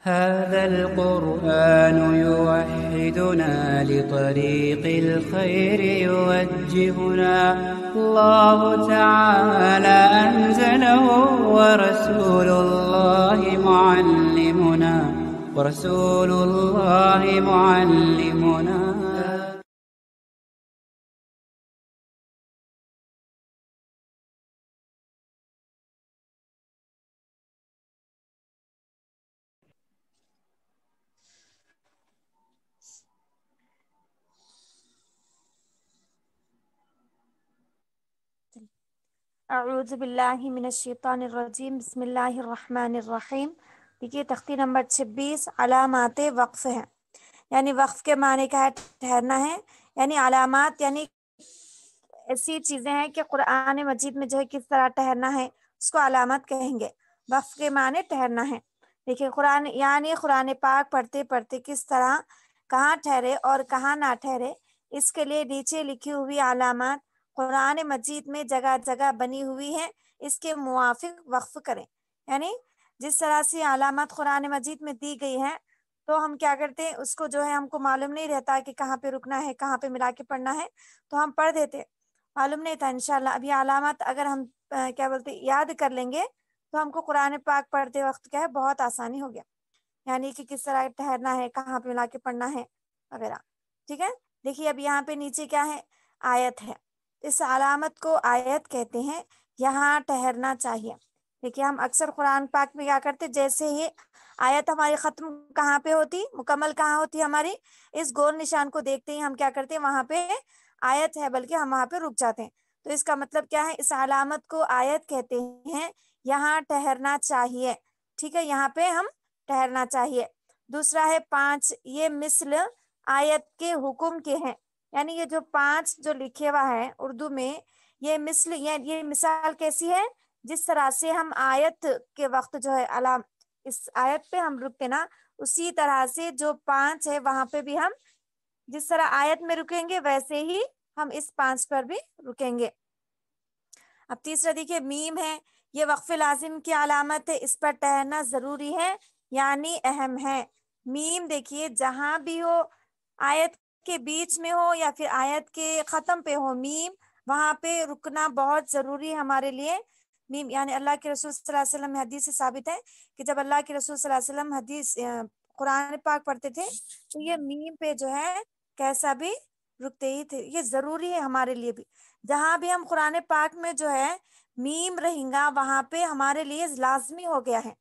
هذا القرآن يوحدنا لطريق الخير يوجهنا الله تعالى أنزله ورسول الله معلمنا. اعوذ باللہ من الشیطان الرجیم، بسم اللہ الرحمن الرحیم۔ دیکھیے تختی نمبر 26 علامات وقف ہے، یعنی وقف کے معنی کا ہے ٹھہرنا ہے، یعنی علامات یعنی ایسی چیزیں ہیں کہ قرآن مجید میں جو ہے کس طرح ٹھہرنا ہے اس کو علامات کہیں گے۔ وقف کے معنی ٹھہرنا ہے۔ دیکھیے قرآن یعنی قرآن پاک پڑھتے پڑھتے کس طرح کہاں ٹھہرے اور کہاں نہ ٹھہرے، اس کے لیے نیچے لکھی ہوئی علامات قرآن مجید میں جگہ جگہ بنی ہوئی ہے، اس کے موافق وقف کریں۔ یعنی جس طرح سے علامات قرآن مجید میں دی گئی ہیں تو ہم کیا کرتے ہیں، اس کو جو ہے ہم کو معلوم نہیں رہتا کہ کہاں پہ رکنا ہے، کہاں پہ ملا کے پڑھنا ہے، تو ہم پڑھ دیتے، معلوم نہیں تھا۔ انشاءاللہ اب یہ علامات اگر ہم یاد کر لیں گے تو ہم کو قرآن پاک پڑھتے وقت کیا ہے بہت آسانی ہو گیا، یعنی کہ کس طرح ٹھہرنا ہے، کہاں پہ ملا کے پڑھنا ہے وغیرہ۔ ٹھیک ہے، دیکھیے اب یہاں پہ نیچے کیا ہے، آیت ہے، اس علامت کو آیت کہتے ہیں، یہاں ٹھہرنا چاہیے۔ دیکھیے ہم اکثر قرآن پاک میں کیا کرتے، جیسے ہی آیت ہماری ختم کہاں پہ ہوتی، مکمل کہاں ہوتی ہماری، اس گول نشان کو دیکھتے ہی ہم کیا کرتے ہیں، وہاں پہ آیت ہے، بلکہ ہم وہاں پہ رک جاتے ہیں۔ تو اس کا مطلب کیا ہے، اس علامت کو آیت کہتے ہیں، یہاں ٹھہرنا چاہیے۔ ٹھیک ہے، یہاں پہ ہم ٹھہرنا چاہیے۔ دوسرا ہے 5، یہ مثل آیت کے حکم کے ہیں، یعنی یہ جو 5 جو لکھے ہوا ہے اردو میں، یہ مثل یہ مثال کیسی ہے، جس طرح سے ہم آیت کے وقت جو ہے اس آیت پہ ہم رکتے نا، اسی طرح سے جو 5 ہے وہاں پہ بھی ہم جس طرح آیت میں رکیں گے ویسے ہی ہم اس 5 پر بھی رکیں گے۔ اب تیسرا دیکھیے میم ہے، یہ وقف لازم کی علامت ہے، اس پر ٹھہرنا ضروری ہے یعنی اہم ہے۔ میم دیکھیے جہاں بھی ہو، آیت کے بیچ میں ہو یا پھر آیت کے ختم پہ ہو، میم وہاں پہ رکنا بہت ضروری ہے ہمارے لیے۔ میم یعنی اللہ کے رسول صلی اللہ علیہ وسلم حدیث سے ثابت ہے کہ جب اللہ کے رسول صلی اللہ علیہ وسلم حدیث قرآن پاک پڑھتے تھے تو یہ میم پہ جو ہے کیسا بھی رکتے ہی تھے، یہ ضروری ہے ہمارے لیے بھی۔ جہاں بھی ہم قرآن پاک میں جو ہے میم رہیں گا وہاں پہ ہمارے لیے لازمی ہو گیا ہے،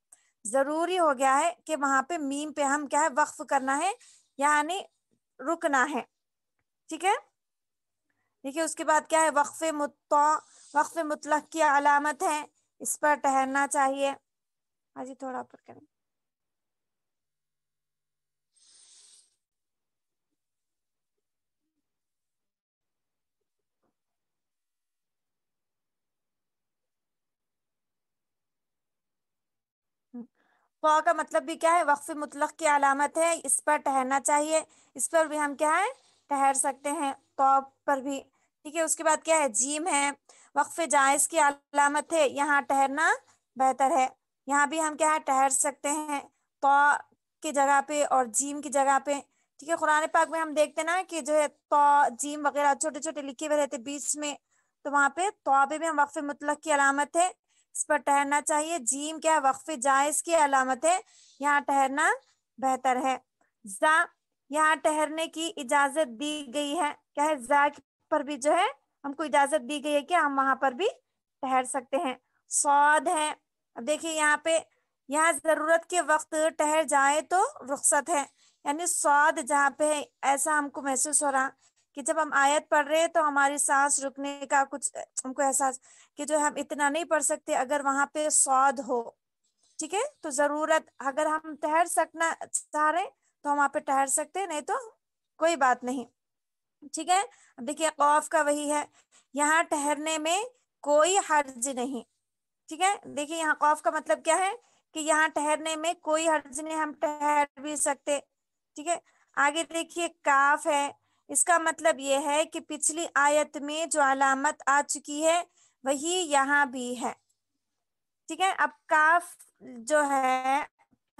ضروری ہو گیا ہے کہ وہاں پہ میم پہ ہم کیا ہے وقف کرنا ہے، یعنی رکنا ہے۔ ٹھیک ہے، دیکھیے اس کے بعد کیا ہے، وقف مطلق کی علامت ہے، اس پر ٹھہرنا چاہیے۔ ہاں جی تھوڑا اوپر کریں۔ فا کا مطلب بھی کیا ہے، وقف مطلق کی علامت ہے، اس پر ٹھہرنا چاہیے، اس پر بھی ہم کیا ہے ٹھہر سکتے ہیں، تو پر بھی۔ ٹھیک ہے، اس کے بعد کیا ہے، جیم ہے، وقف جائز کی علامت ہے، یہاں ٹھہرنا بہتر ہے، یہاں بھی ہم کیا ہے ٹھہر سکتے ہیں، تو کی جگہ پہ اور جیم کی جگہ پہ۔ ٹھیک ہے، قرآن پاک میں ہم دیکھتے نا کہ جو ہے تو جیم وغیرہ چھوٹے چھوٹے لکھے ہوئے رہتے بیچ میں، تو وہاں پہ تو پہ بھی ہم وقف مطلق کی علامت ہے، اس پر ٹھہرنا چاہیے۔ جیم کیا وقف جائز کی علامت ہے، یہاں ٹھہرنا بہتر ہے۔ زا یہاں ٹھہرنے کی اجازت دی گئی ہے، کیا ہے زا پر بھی جو ہے ہم کو اجازت دی گئی ہے کہ ہم وہاں پر بھی ٹھہر سکتے ہیں۔ صاد ہے، اب دیکھیے یہاں پہ یہاں ضرورت کے وقت ٹھہر جائے تو رخصت ہے، یعنی صاد جہاں پہ ایسا ہم کو محسوس ہو رہا کہ جب ہم آیت پڑھ رہے تو ہماری سانس رکنے کا کچھ ہم کو احساس کہ جو ہم اتنا نہیں پڑھ سکتے، اگر وہاں پہ صاد ہو، ٹھیک ہے، تو ضرورت اگر ہم ٹھہر سکنا چاہ رہے تو ہم وہاں پہ ٹھہر سکتے، نہیں تو کوئی بات نہیں۔ ٹھیک ہے، اب دیکھیے قوف کا وہی ہے، یہاں ٹھہرنے میں کوئی حرج نہیں۔ ٹھیک ہے، دیکھیے یہاں قوف کا مطلب کیا ہے کہ یہاں ٹھہرنے میں کوئی حرج نہیں، ہم ٹھہر بھی سکتے۔ ٹھیک ہے، آگے دیکھیے کاف ہے، اس کا مطلب یہ ہے کہ پچھلی آیت میں جو علامت آ چکی ہے وہی یہاں بھی ہے۔ ٹھیک ہے، اب کاف جو ہے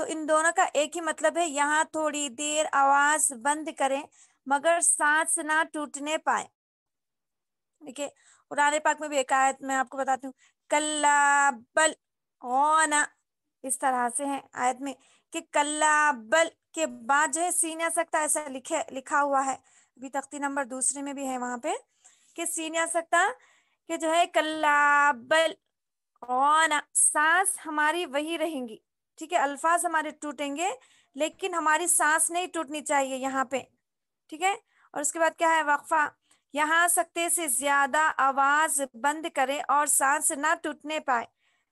تو ان دونوں کا ایک ہی مطلب ہے، یہاں تھوڑی دیر آواز بند کریں مگر سانس نہ ٹوٹنے پائے. دیکھیے قرآن پاک میں بھی ایک آیت میں آپ کو بتاتی ہوں، کلا بل غونا، اس طرح سے ہے آیت میں کہ کلا بل کے بعد جو ہے سین سکتا ایسا لکھا ہوا ہے. ابھی تختی نمبر 2 میں بھی ہے وہاں پہ کہ سین سکتا کہ جو ہے کلا بل غونا، سانس ہماری وہی رہیں گی. ٹھیک ہے، الفاظ ہمارے ٹوٹیں گے لیکن ہماری سانس نہیں ٹوٹنی چاہیے یہاں پہ. ٹھیک ہے، اور اس کے بعد کیا ہے وقفہ، یہاں سکتے سے زیادہ آواز بند کرے اور سانس نہ ٹوٹنے پائے.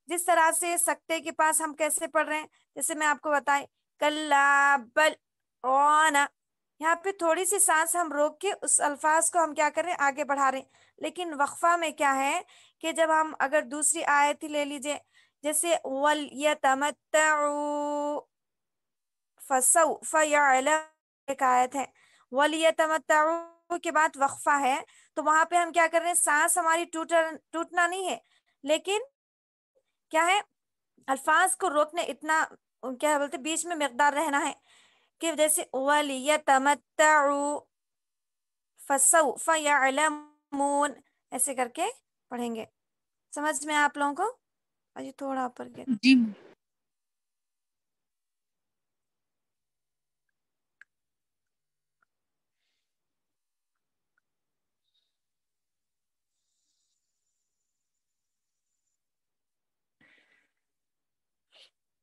جس طرح سے سکتے کے پاس ہم کیسے پڑھ رہے ہیں، جیسے میں آپ کو بتائیں کلا بل غونا، یہاں پہ تھوڑی سی سانس ہم روک کے اس الفاظ کو ہم کیا کر رہے ہیں آگے بڑھا رہے ہیں. لیکن وقفہ میں کیا ہے کہ جب ہم اگر دوسری آیت ہی لے لیجئے، جیسے وَلْيَتَمَتَّعُوا فَسَوْفَ يَعْلَمُونَ، ایک آیت ہے وَلْيَتَمَتَّعُوا کے بعد وقفہ ہے، تو وہاں پہ ہم کیا کر رہے ہیں، سانس ہماری ٹوٹنا نہیں ہے لیکن کیا ہے الفاظ کو روکنے، اتنا کیا بولتے بیچ میں مقدار رہنا ہے کہ جیسے وَلْيَتَمَتَّعُوا فَسَوْفَ يَعْلَمُونَ، ایسے کر کے پڑھیں گے. سمجھ میں آپ لوگوں کو؟ اجی تھوڑا اوپر گیا. جی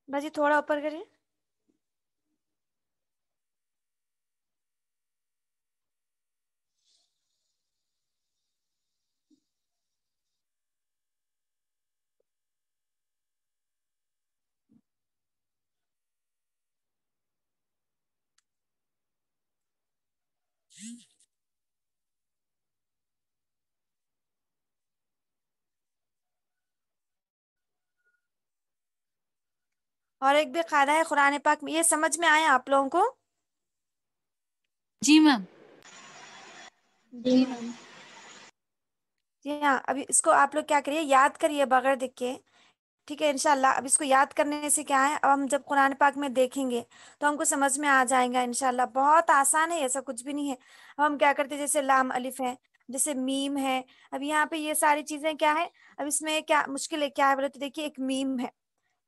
باجی تھوڑا اوپر کریے. اور ایک بھی قاعدہ ہے قرآن پاک میں، یہ سمجھ میں آیا آپ لوگوں کو؟ جی میم. جی میم. جی ہاں، ابھی اس کو آپ لوگ کیا کریے، یاد کریے بغیر دیکھ کے. ٹھیک ہے انشاءاللہ. اب اس کو یاد کرنے سے کیا ہے، اب ہم جب قرآن پاک میں دیکھیں گے تو ہم کو سمجھ میں آ جائیں گا انشاءاللہ. بہت آسان ہے، ایسا کچھ بھی نہیں ہے. اب ہم کیا کرتے ہیں، جیسے لام الف ہے، جیسے میم ہے، اب یہاں پہ یہ ساری چیزیں کیا ہے، اب اس میں کیا مشکل ہے، کیا ہے بولے تو دیکھیے ایک میم ہے.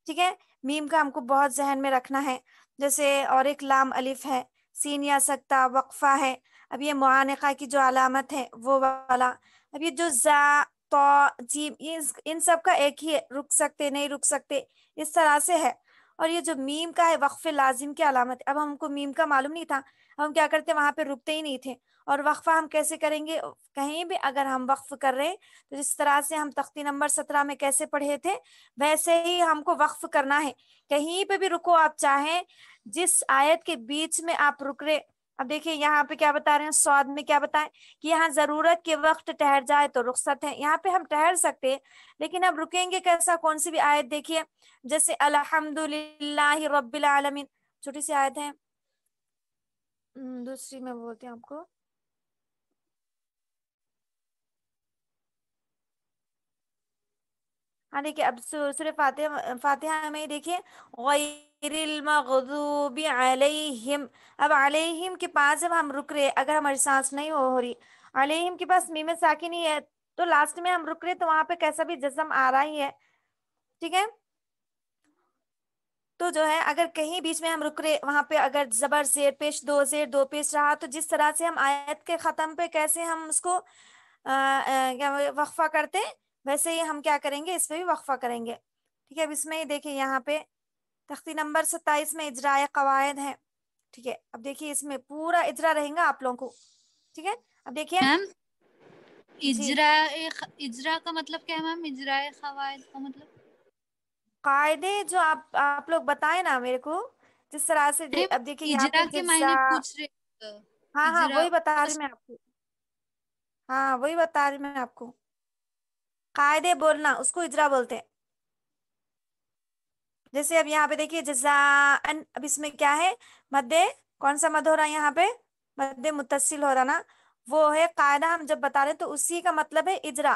ٹھیک ہے، میم کا ہم کو بہت ذہن میں رکھنا ہے. جیسے اور ایک لام الف ہے، سین یا سکتا وقفہ ہے. اب یہ معانقہ کی جو علامت ہے وہ والا. اب یہ جو زا تو جیم، ان سب کا ایک ہی ہے، رک سکتے نہیں رک سکتے اس طرح سے ہے. اور یہ جو میم کا ہے وقف لازم کی علامت. اب ہم کو میم کا معلوم نہیں تھا، ہم کیا کرتے وہاں پہ رکتے ہی نہیں تھے. اور وقفہ ہم کیسے کریں گے، کہیں بھی اگر ہم وقف کر رہے تو جس طرح سے ہم تختی نمبر 17 میں کیسے پڑھے تھے ویسے ہی ہم کو وقف کرنا ہے. کہیں پہ بھی رکو آپ چاہیں، جس آیت کے بیچ میں آپ رک رہے. اب دیکھیے یہاں پہ کیا بتا رہے ہیں، سواد میں کیا بتائیں کہ یہاں ضرورت کے وقت ٹھہر جائے تو رخصت ہے. یہاں پہ ہم ٹھہر سکتے لیکن اب رکیں گے کیسا، کون سی بھی آیت دیکھیے، جیسے الحمدللہ رب العالمین، چھوٹی سی آیت ہے. دوسری میں بولتے ہیں آپ کو، ہاں دیکھیے اب سورہ فاتحہ میں دیکھیے غیر المغضوب علیہم. اب علیہم کے پاس جب ہم رک رہے، اگر ہماری سانس نہیں ہو رہی، علیہم کے پاس میم ساکن ہی ہے تو لاسٹ میں ہم رک رہے تو وہاں پہ کیسا بھی جزم آ رہا ہی ہے. ٹھیک ہے، تو جو ہے اگر کہیں بیچ میں ہم رک رہے وہاں پہ اگر زبر زیر پیش دو پیش رہا تو جس طرح سے ہم آیت کے ختم پہ کیسے ہم اس کو وقفہ کرتے ویسے ہی ہم کیا کریں گے، اس میں بھی وقفہ کریں گے. ٹھیک ہے، اب اس میں ہی دیکھیں یہاں پہ تختی نمبر 27 میں اجراء قواعد ہے. ٹھیک ہے، اب دیکھیے اس میں پورا اجرا رہیں گا آپ لوگوں کو. ٹھیک ہے، اب دیکھیے میم جی اجرا کا مطلب کیا ہے میم، اجراء قواعد کا مطلب؟ قاعدے جو آپ لوگ بتائیں نا میرے کو، جس طرح سے نہیں، اب دیکھیے یہاں اجرا پہ کے جزا، معنی پوچھ رہے. ہاں اجرا وہی بتا رہی میں آپ کو، ہاں وہی بتا رہی میں آپ کو. قاعدے بولنا اس کو اجرا بولتے ہیں. جیسے اب یہاں پہ دیکھیے جزاءن، اب اس میں کیا ہے، مد، کون سا مد ہو رہا ہے یہاں پہ، مد متصل ہو رہا نا، وہ ہے قاعدہ. ہم جب بتا رہے تو اسی کا مطلب ہے اجرا.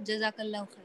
جزاک اللہ خیر.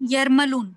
یرملون.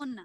غنہ.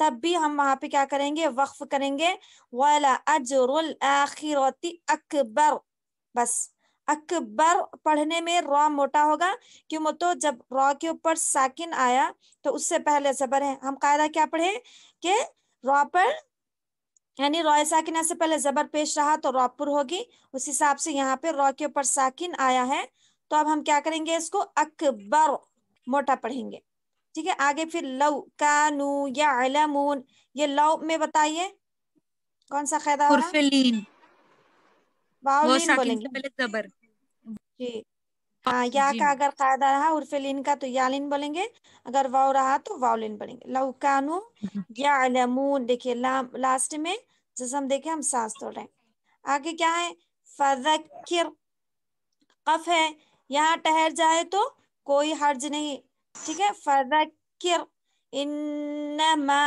تب بھی ہم وہاں پہ کیا کریں گے؟ وقف کریں گے. وَلَا أَجْرُ الْآخِرَةِ أَكْبَرُ. بس اکبر پڑھنے میں را موٹا ہوگا، کیوں؟ تو جب را کے اوپر ساکن آیا تو اس سے پہلے زبر ہے. ہم قاعدہ کیا پڑھے کہ را پر یعنی را ساکنہ سے پہلے زبر پیش رہا تو را پر ہوگی. اس حساب سے یہاں پہ را کے اوپر ساکن آیا ہے تو اب ہم کیا کریں گے؟ اس کو اکبر موٹا پڑھیں گے. ٹھیک ہے. آگے پھر لو کانو یعلمون، یہ لو میں بتائیے کون سا قاعدہ ہو رہا؟ حرف لین، وہ واولین ساکن بولیں سے گے. پہلے زبر. جی ہاں، یا جی کا میم. اگر قاعدہ رہا عرف لین کا تو یالین بولیں گے، اگر واو رہا تو واولین بولیں گے. لو کانو یعلمون، دیکھیے لام لاسٹ میں جسم دیکھیں ہم سانس توڑ رہے ہیں. آگے کیا ہے؟ فذکر، قف ہے، یہاں ٹھہر جائے تو کوئی حرج نہیں. ٹھیک ہے. فذکر انما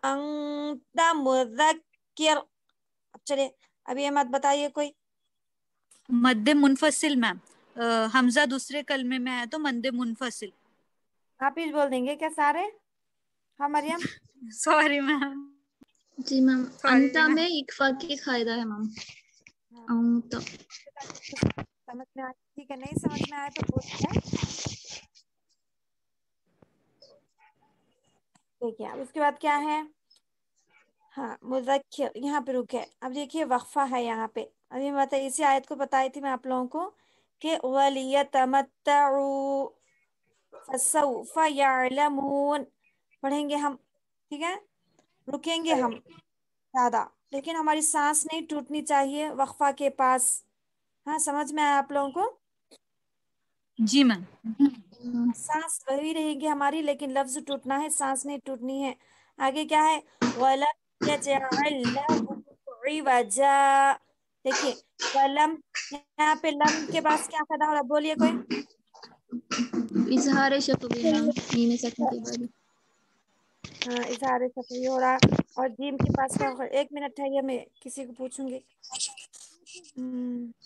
انت مذکر. اب چلیے اب یہ مت بتائیے کوئی. مد منفصل میم، حمزہ دوسرے کلمے میں ہے تو مد منفصل. آپ ہی بول دیں گے کیا سارے؟ ہاں مریم. Sorry ma'am. جی میم، سوری انتا میم. میں اکفا کی قاعدہ ہے میم. ہاں، انتا. سمجھ میں آیا؟ ٹھیک ہے. نہیں سمجھ میں آیا تو پوچھیں. دیکھیے اب اس کے بعد کیا ہے؟ ہاں مذکر، یہاں پہ رکے. اب دیکھیے وقفہ ہے یہاں پہ. ابھی میں اسی آیت کو بتائی تھی میں آپ لوگوں کو کہ وَلِيَتَمَتَّعُوا فَسَوْفَ يَعْلَمُونَ پڑھیں گے ہم. ٹھیک ہے. رکیں گے ہم زیادہ، لیکن ہماری سانس نہیں ٹوٹنی چاہیے وقفہ کے پاس. ہاں سمجھ میں آیا آپ لوگوں کو؟ جی میم. سانس وہی رہے گی ہماری، لیکن لفظ ٹوٹنا ہے، سانس نہیں ٹوٹنی ہے. آگے کیا ہے؟ وَلَمْ يَجْعَلْ لَهُ عِوَجًا. دیکھیے ولم، یہاں پہ لم کے پاس کیا قاعدہ ہو رہا؟ بولیے کوئی. اظہار شفوی میم، میم ساکن کے بعد. ہاں اظہار صفحی ہو رہا. اور جیم کے پاس کیا ہوگا؟ ایک منٹ ٹھہریے میں کسی کو پوچھوں گی.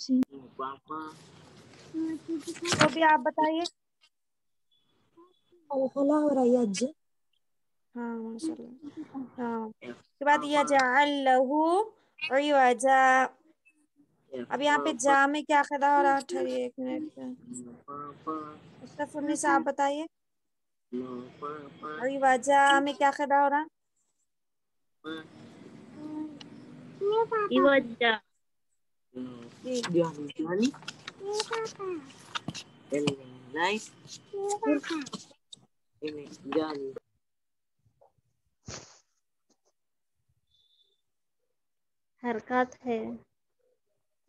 جی تو بھی آپ بتائیے. فلا ہو رہا ہے اج. ہاں ماشاء اللہ. ہاں اس کے بعد یجعل لہ عوجا. اب یہاں پہ جا میں کیا قاعدہ ہو رہا؟ ٹھہریے ایک منٹ. مصطفی النساء آپ بتائیے. عوجا میں کیا قاعدہ ہو رہا؟ Iwaja. جی Johnny. Ini nice. Ini Johnny. حرکات ہے،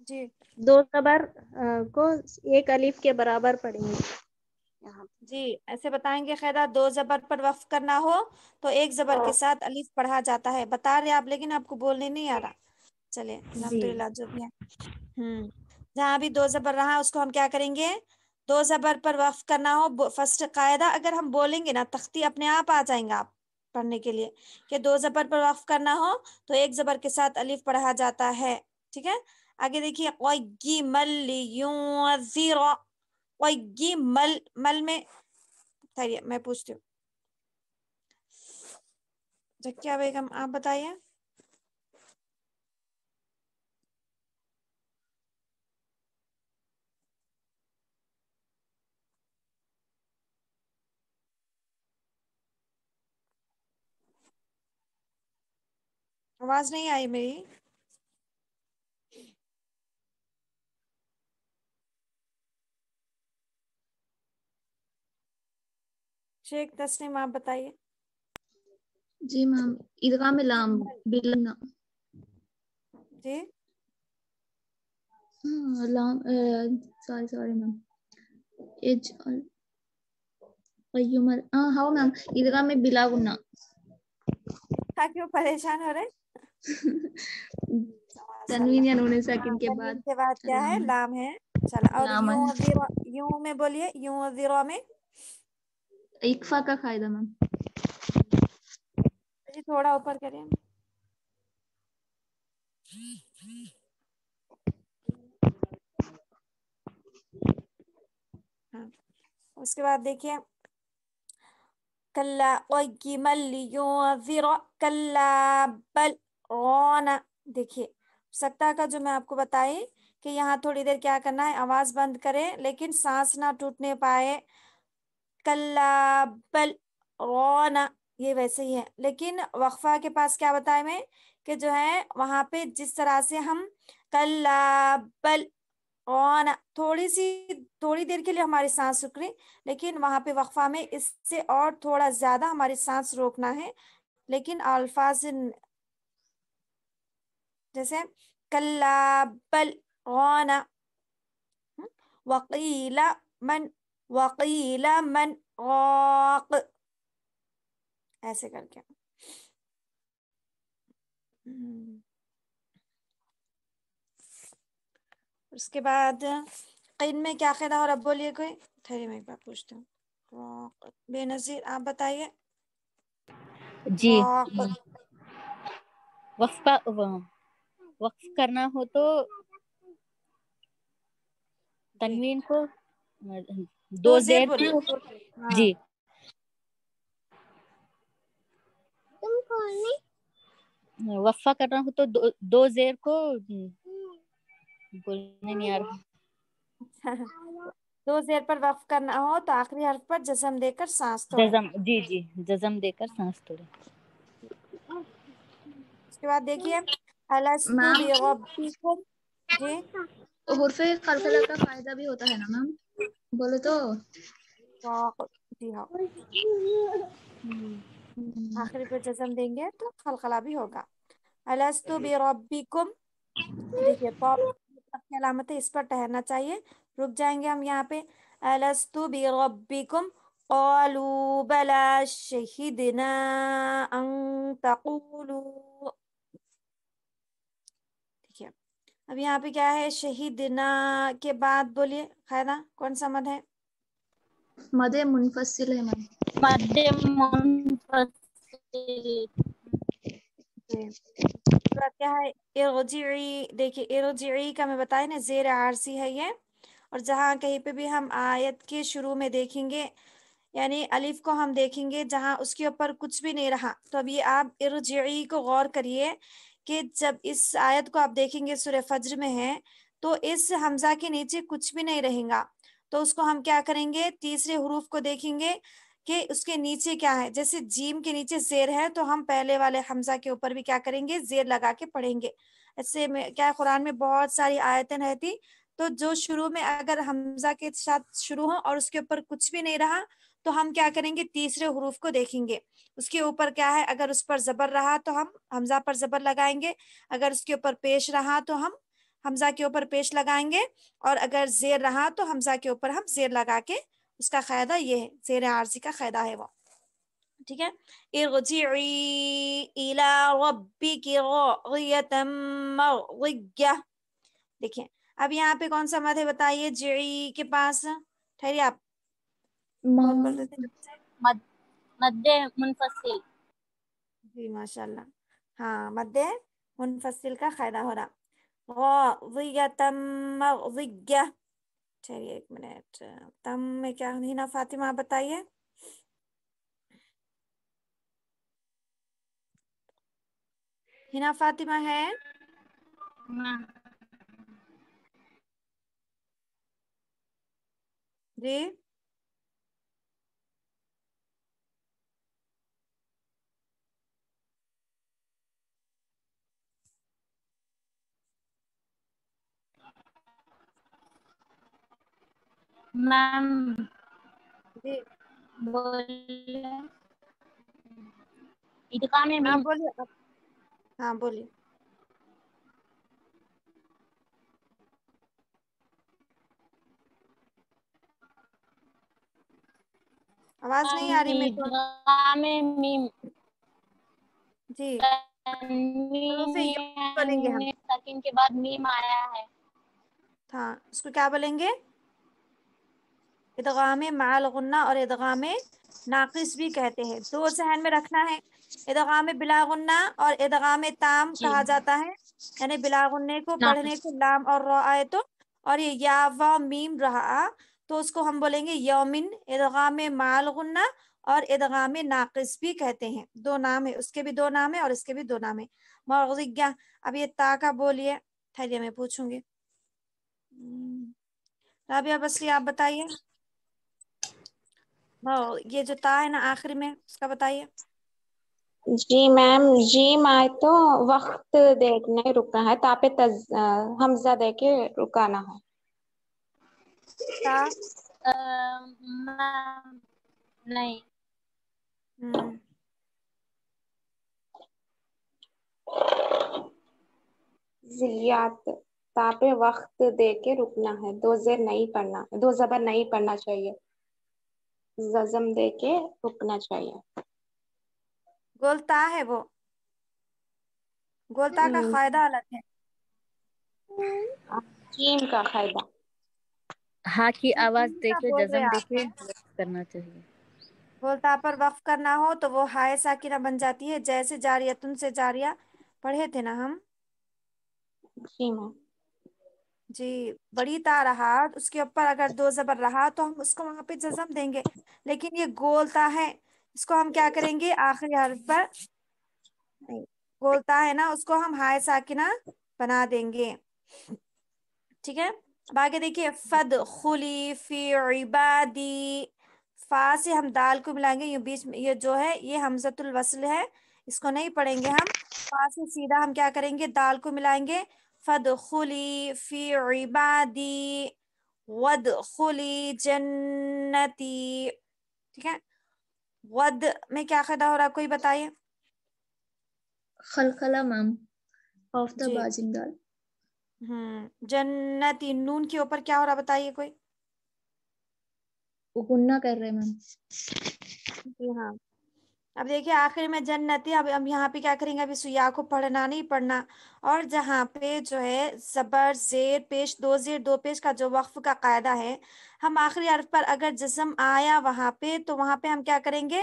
جی دو زبر کو ایک الف کے برابر پڑھیں گے یہاں پہ. جی ایسے بتائیں گے قاعدہ. دو زبر پر وقف کرنا ہو تو ایک زبر کے ساتھ الف پڑھا جاتا ہے. بتا رہے آپ لیکن آپ کو بولنے نہیں آ رہا. چلے جی الحمدللہ جو بھی ہے. جہاں بھی دو زبر رہا اس کو ہم کیا کریں گے؟ دو زبر پر وقف کرنا ہو فرسٹ قاعدہ اگر ہم بولیں گے نا تختی اپنے آپ آ جائیں گا آپ پڑھنے کے لیے کہ دو زبر پر وقف کرنا ہو تو ایک زبر کے ساتھ الف پڑھا جاتا ہے. ٹھیک ہے. آگے دیکھیے قیمل لینذر. قیمل، مل میں ٹھہریے میں پوچھتی ہوں. زکیہ بیگم آپ بتائیے. آواز نہیں آئی میری. شیخ تسنیم آپ بتائیے. جی میم، ادغام لام بلنا. جی لام سوری میم. اجعل قیوم ہاں میم، ادغام میں بلا گنا. کیوں پریشان ہو رہے؟ ماشاء تنوین اللہ. یا نون ہاں ساکن کے تنوین بعد کے بعد کیا ہے؟ لام ہے. لام ہے. چلا اور لام ہے. یوں میں بولیے. یوں میں اکفا کا قاعدہ میم. جی تھوڑا اوپر کریں. ہاں اس کے بعد دیکھیے کلا قیما لینذر کلا بل غونا. دیکھیے سکتا کا جو میں آپ کو بتائی کہ یہاں تھوڑی دیر کیا کرنا ہے، آواز بند کرے لیکن سانس نہ ٹوٹنے پائے. کلا بل غونا یہ ویسے ہی ہے، لیکن وقفہ کے پاس کیا بتایا میں کہ جو ہے وہاں پہ جس طرح سے ہم کلا بل غونا تھوڑی دیر کے لیے ہماری سانس رک رہی، لیکن وہاں پہ وقفہ میں اس سے اور تھوڑا زیادہ ہماری سانس روکنا ہے. لیکن الفاظ جیسے کلا بل غونا وقیل من راق، ایسے کر کے. اس کے بعد قین میں کیا قاعدہ اور اب بولیے کوئی. ٹھہریے میں ایک بار پوچھتا ہوں. بے نظیر آپ بتائیے. جی راق وقف کرنا ہو تو تنوین کو دو زیر زیر بولیے. کو ہاں جی وقفہ کرنا ہو تو دو زیر کو بولنے نہیں آ رہا. دو زیر پر وقف کرنا ہو تو آخری حرف پر جزم دے کر سانس توڑے. جزم جی جزم دے کر سانس توڑے. اس کے بعد دیکھیے الستو میم بربکم. جی حرف قلقلہ کا فائدہ بھی ہوتا ہے نا میم، بولے تو جی ہاں آخری پہ جزم دیں گے تو خلخلہ بھی ہوگا. الستو بربکم. دیکھیے تو کی علامت ہے، اس پر ٹھہرنا چاہیے. رک جائیں گے ہم یہاں پہ. الستو بربکم قالوا بلا شہدنا ان تقولوا. دیکھیے اب یہاں پہ کیا ہے، شہیدنا کے بعد بولیے قاعدہ کون سا مد ہے؟ مد منفصل ہے میم. مد منفصل. کیا ہے ارجعی. دیکھیے ارجعی کا میں بتایا نا زیر عارضی ہے یہ، اور جہاں کہیں پہ بھی ہم آیت کے شروع میں دیکھیں گے یعنی الف کو ہم دیکھیں گے جہاں اس کے اوپر کچھ بھی نہیں رہا، تو اب یہ آپ ارجعی کو غور کریے کہ جب اس آیت کو آپ دیکھیں گے سورہ فجر میں ہے تو اس حمزہ کے نیچے کچھ بھی نہیں رہیں گا، تو اس کو ہم کیا کریں گے، تیسرے حروف کو دیکھیں گے کہ اس کے نیچے کیا ہے. جیسے جیم کے نیچے زیر ہے تو ہم پہلے والے حمزہ کے اوپر بھی کیا کریں گے، زیر لگا کے پڑھیں گے. ایسے میں کیا قرآن میں بہت ساری آیتیں رہتی تو جو شروع میں اگر حمزہ کے ساتھ شروع ہو اور اس کے اوپر کچھ بھی نہیں رہا تو ہم کیا کریں گے، تیسرے حروف کو دیکھیں گے اس کے اوپر کیا ہے، اگر اس پر زبر رہا تو ہم حمزہ پر زبر لگائیں گے، اگر اس کے اوپر پیش رہا تو ہم حمزہ کے اوپر پیش لگائیں گے، اور اگر زیر رہا تو حمزہ کے اوپر ہم زیر لگا کے. اس کا قاعدہ یہ ہے، زیر عارضی کا قاعدہ ہے وہ. ٹھیک ہے. ارجعی الی ربک راضیۃ مرضیہ. دیکھیں اب یہاں پہ کون سا مد ہے بتائیے جعی کے پاس. ٹھہریے آپ کون بول رہے تھے؟ مد منفصل. جی ماشاء اللہ، ہاں مد منفصل کا قاعدہ ہو رہا. راضیۃ مرضیہ. چلیے ایک منٹ، تم میں کیا ہینا فاطمہ بتائیے. ہینا فاطمہ ہے؟ جی میم جی بولے ادغام آپ میم. بولیے. ہاں بولیے. آواز نہیں آ رہی میرے کو. ادغام میم. جی تنوین حروف یہ بولیں گے ہم. ساکن کے بعد میم آیا ہے. ہاں اس کو کیا بولیں گے، ادغام مع الغنہ اور ادغام ناقص بھی کہتے ہیں. دو ذہن میں رکھنا ہے، ادغام بلا غنہ اور ادغام تام جی کہا جاتا ہے، یعنی بلا غنہ کو پڑھنے ناقص. کو لام اور را آئے تو، اور یہ یا و میم رہا تو اس کو ہم بولیں گے یومن ادغام مع الغنہ اور ادغام ناقص بھی کہتے ہیں. دو نام ہے، اس کے بھی دو نام ہے اور اس کے بھی دو نام ہے. مرغیہ، اب یہ تا کا بولیے، ٹھہریے میں پوچھوں گی. رابعہ بصری آپ بتائیے. یہ جو تا ہے نا آخر میں، اس کا بتائیے. جی میم، جیم آئے تو وقت دیکھنے رکنا ہے، تا پہ حمزہ دے کے رکانا ہے. تا نہیں. زیات، تا پہ وقت دے کے رکنا ہے، دو زیر نہیں پڑھنا، دو زبر نہیں پڑھنا چاہیے، ززم دے کے رکنا چاہیے. گولتا ہے وہ، گولتا کا قاعدہ الگ ہے. جیم کا قاعدہ. ہاں کی آواز دے کیا کے بول رہے جزم دے آپ کے ہیں؟ کرنا چاہیے. گولتا پر وقف کرنا ہو تو وہ ہائے ساکنہ بن جاتی ہے، جیسے جاریتن سے جاریہ پڑھے تھے نا ہم. جی میم. جی، بڑی تا رہا اس کے اوپر اگر دو زبر رہا تو ہم اس کو وہاں پہ جزم دیں گے، لیکن یہ گولتا ہے، اس کو ہم کیا کریں گے؟ آخری حرف پر گولتا ہے نا، اس کو ہم ہائے ساکنہ بنا دیں گے. ٹھیک ہے. اب آگے دیکھیے، فد خلی فی عبادی، فا سے ہم دال کو ملائیں گے، یہ بیچ میں یہ جو ہے یہ حمزۃ الوصل ہے، اس کو نہیں پڑھیں گے ہم. فا سے سیدھا ہم کیا کریں گے؟ دال کو ملائیں گے. فد خلی فی عبادی وادخلی جنتی. ٹھیک ہے. ود میں کیا قاعدہ ہو رہا، کوئی بتائیے. خلخلہ میم، آفتہ جی بازنگال. جنتی، نون کے اوپر کیا ہو رہا بتائیے کوئی. غنہ کر رہے میم. جی ہاں. اب دیکھیے آخر میں جنتی، اب یہاں پہ کیا کریں گے؟ ابھی سیا کو پڑھنا نہیں پڑھنا، اور جہاں پہ جو ہے زبر زیر پیش دو زیر دو پیش کا جو وقف کا قاعدہ ہے، ہم آخری حرف پر اگر جزم آیا وہاں پہ تو وہاں پہ ہم کیا کریں گے؟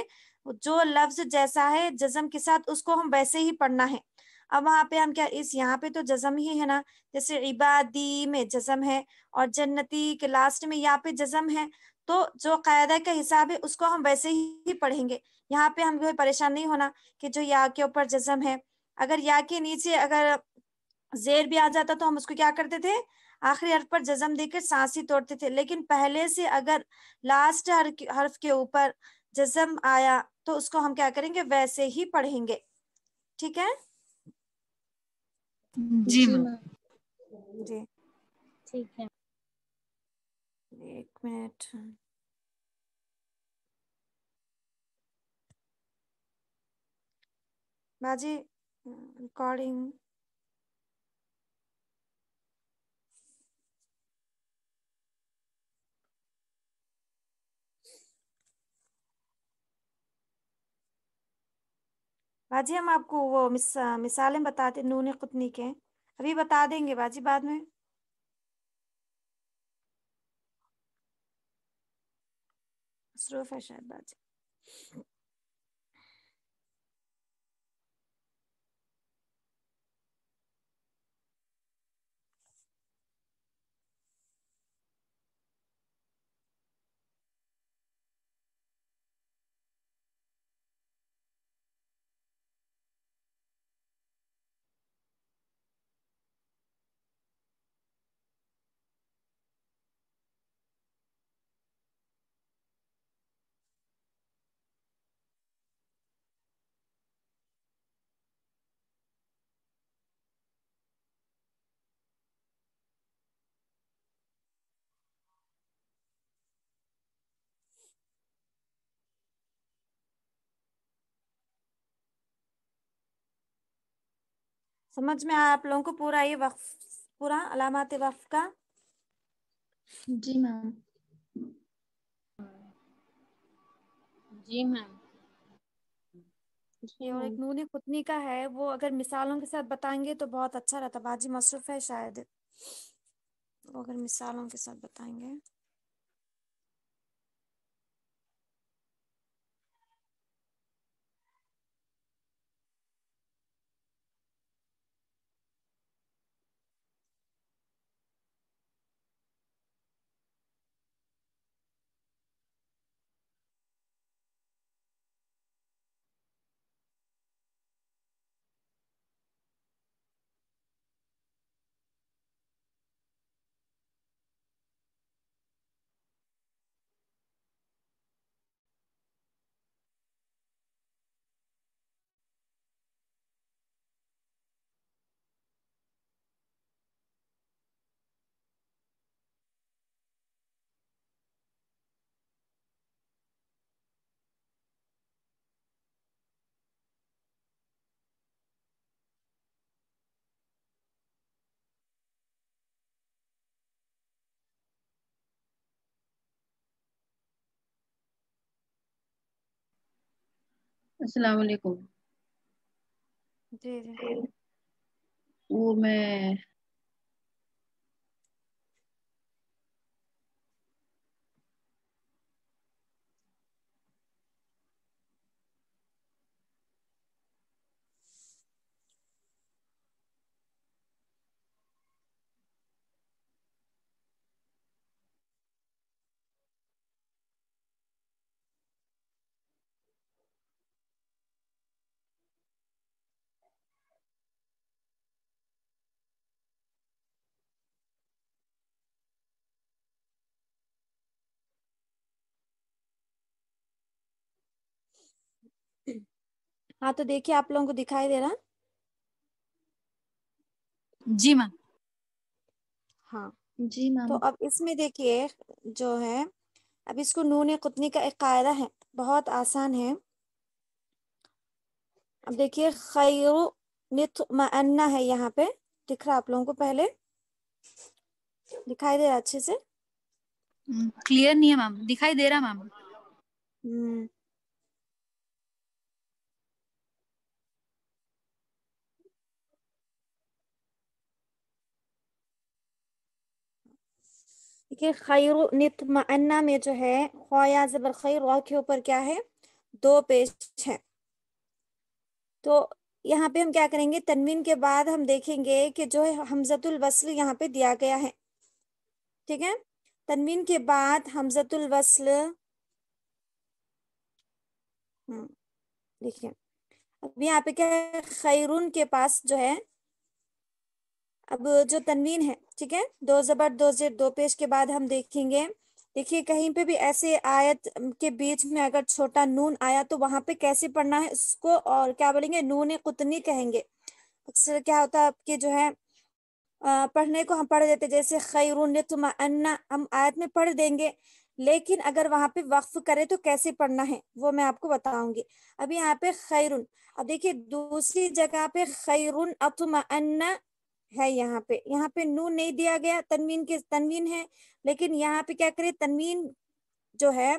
جو لفظ جیسا ہے جزم کے ساتھ اس کو ہم ویسے ہی پڑھنا ہے. اب وہاں پہ ہم کیا، اس یہاں پہ تو جزم ہی ہے نا، جیسے عبادی میں جزم ہے اور جنتی کے لاسٹ میں یہاں پہ جزم ہے، تو جو قاعدہ کا حساب ہے اس کو ہم ویسے ہی پڑھیں گے. یہاں پہ ہم کوئی پریشان نہیں ہونا کہ جو یا کے اوپر جزم ہے، اگر یا کے نیچے اگر زیر بھی آ جاتا تو ہم اس کو کیا کرتے تھے؟ آخری حرف پر جزم دے کر سانس ہی توڑتے تھے. لیکن پہلے سے اگر لاسٹ حرف کے اوپر جزم آیا تو اس کو ہم کیا کریں گے؟ ویسے ہی پڑھیں گے. ٹھیک ہے. جی جی میم. میم. جی ٹھیک ہے. ایک منٹ. باجی ریکارڈنگ. باجی ہم آپ کو وہ مثالیں بتاتے نون قطنی کے، ابھی بتا دیں گے باجی بعد میں. مصروف ہے شاید باجی. سمجھ میں آیا آپ لوگوں کو پورا یہ وقف، پورا علامات وقف کا؟ جی میم. جی میم. جی یہ اور میم. ایک نون قطنی کا ہے، وہ اگر مثالوں کے ساتھ بتائیں گے تو بہت اچھا رہتا. باجی مصروف ہے شاید، وہ اگر مثالوں کے ساتھ بتائیں گے. السلام علیکم. جی جی وہ میں ہاں تو دیکھیے آپ لوگوں کو دکھائی دے رہا؟ جی میم. ہاں جی میم. تو اب اس میں دیکھیے جو ہے اب اس کو نون قطنی کا ایک قاعدہ ہے، بہت آسان ہے. اب دیکھیے خیر نطمئن ہے، یہاں پہ دکھ رہا آپ لوگوں کو؟ پہلے دکھائی دے رہا اچھے سے؟ کلیئر نہیں ہے میم. دکھائی دے رہا میم. ہوں دیکھیے خیر نطمئن میں جو ہے خوایا زبر خیر، را کے اوپر کیا ہے؟ 2 پیش ہے. تو یہاں پہ ہم کیا کریں گے؟ تنوین کے بعد ہم دیکھیں گے کہ جو ہے حمزۃ الوصل یہاں پہ دیا گیا ہے. ٹھیک ہے، تنوین کے بعد حمزۃ الوصل. دیکھیے اب یہاں پہ کیا ہے؟ خیرون کے پاس جو ہے اب جو تنوین ہے، ٹھیک ہے، 2 زبر 2 زیر 2 پیش کے بعد ہم دیکھیں گے. دیکھیے کہیں پہ بھی ایسے آیت کے بیچ میں اگر چھوٹا نون آیا تو وہاں پہ کیسے پڑھنا ہے اس کو، اور کیا بولیں گے؟ نون قطنی کہیں گے. اکثر کیا ہوتا ہے آپ کے جو ہے پڑھنے کو ہم پڑھ دیتے، جیسے خیر نطمئن ہم آیت میں پڑھ دیں گے، لیکن اگر وہاں پہ وقف کرے تو کیسے پڑھنا ہے وہ میں آپ کو بتاؤں گی. اب یہاں پہ خیرن، اب دیکھیے دوسری جگہ پہ خیرن اطمئن ہے، یہاں پہ نون نہیں دیا گیا، تنوین ہے، لیکن یہاں پہ کیا کرے؟ تنوین جو ہے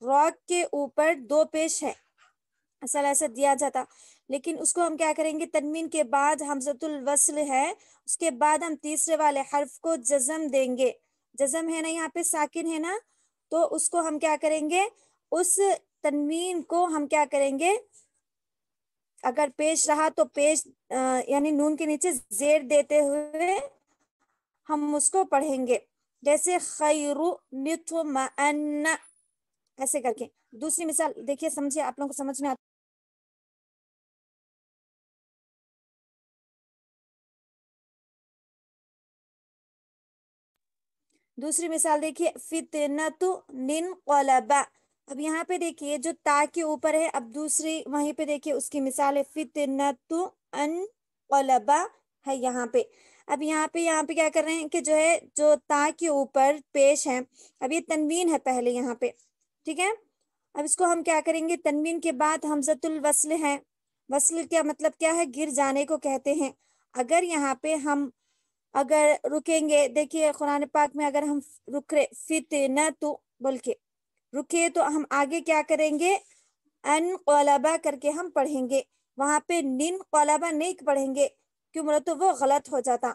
راک کے اوپر 2 پیش ہے، اصل ایسا دیا جاتا، لیکن اس کو ہم کیا کریں گے؟ تنوین کے بعد حمزۃ الوصل ہے، اس کے بعد ہم تیسرے والے حرف کو جزم دیں گے. جزم ہے نا، یہاں پہ ساکن ہے نا، تو اس کو ہم کیا کریں گے؟ اس تنوین کو ہم کیا کریں گے؟ اگر پیش رہا تو پیش یعنی نون کے نیچے زیر دیتے ہوئے ہم اس کو پڑھیں گے، جیسے خیر نطمئن ایسے کر کے. دوسری مثال دیکھیے، سمجھے آپ لوگوں کو سمجھ میں آتا؟ دوسری مثال دیکھیے فتنۃ ننقلب. اب یہاں پہ دیکھیے جو تا کے اوپر ہے، اب دوسری وہیں پہ دیکھیے اس کی مثال ہے فتنۃ انقلب ہے یہاں پہ. اب یہاں پہ کیا کر رہے ہیں کہ جو ہے جو تا کے اوپر پیش ہے، اب یہ تنوین ہے پہلے یہاں پہ، ٹھیک ہے. اب اس کو ہم کیا کریں گے؟ تنوین کے بعد حمزۃ الوصل ہے. وصل کیا مطلب کیا ہے؟ گر جانے کو کہتے ہیں. اگر یہاں پہ ہم اگر رکیں گے، دیکھیے قرآن پاک میں اگر ہم رک رہے فتنۃ بول کے رکے تو ہم آگے کیا کریں گے؟ انقلبا کر کے ہم پڑھیں گے. وہاں پہ ننقلبا نہیں پڑھیں گے، کیوں بولے تو وہ غلط ہو جاتا.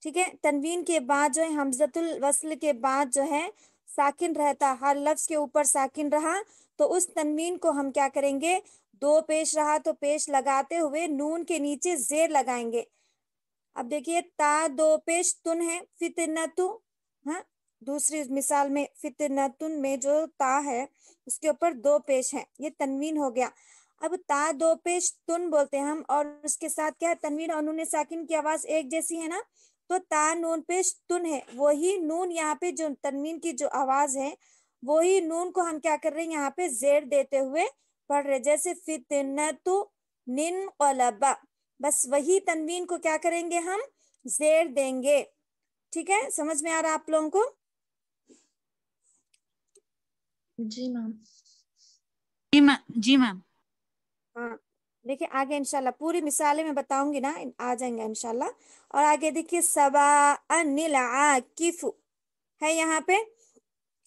ٹھیک ہے، تنوین کے بعد جو ہے حمزۃ الوصل کے بعد جو ہے ساکن رہتا، ہر لفظ کے اوپر ساکن رہا تو اس تنوین کو ہم کیا کریں گے؟ 2 پیش رہا تو پیش لگاتے ہوئے نون کے نیچے زیر لگائیں گے. اب دیکھیے تا 2 پیش تن ہے فتنۃ، ہاں دوسری مثال میں فتنۃن میں جو تا ہے اس کے اوپر 2 پیش ہے، یہ تنوین ہو گیا. اب تا 2 پیش تن بولتے ہیں ہم، اور اس کے ساتھ کیا ہے؟ تنوین اور نون ساکن کی آواز ایک جیسی ہے نا، تو تا نون پیش تن ہے، وہی نون یہاں پہ جو تنوین کی جو آواز ہے وہی نون کو ہم کیا کر رہے ہیں؟ یہاں پہ زیر دیتے ہوئے پڑھ رہے، جیسے فتنۃ ننقلب، بس وہی تنوین کو کیا کریں گے؟ ہم زیر دیں گے. ٹھیک ہے، سمجھ میں آ رہا آپ لوگوں کو؟ جی میم. جی میم. ہاں دیکھیے آگے انشاءاللہ پوری مثالیں میں بتاؤں گی نا، آ جائیں گے انشاءاللہ. اور آگے دیکھیے سواء العاکف ہے یہاں پہ.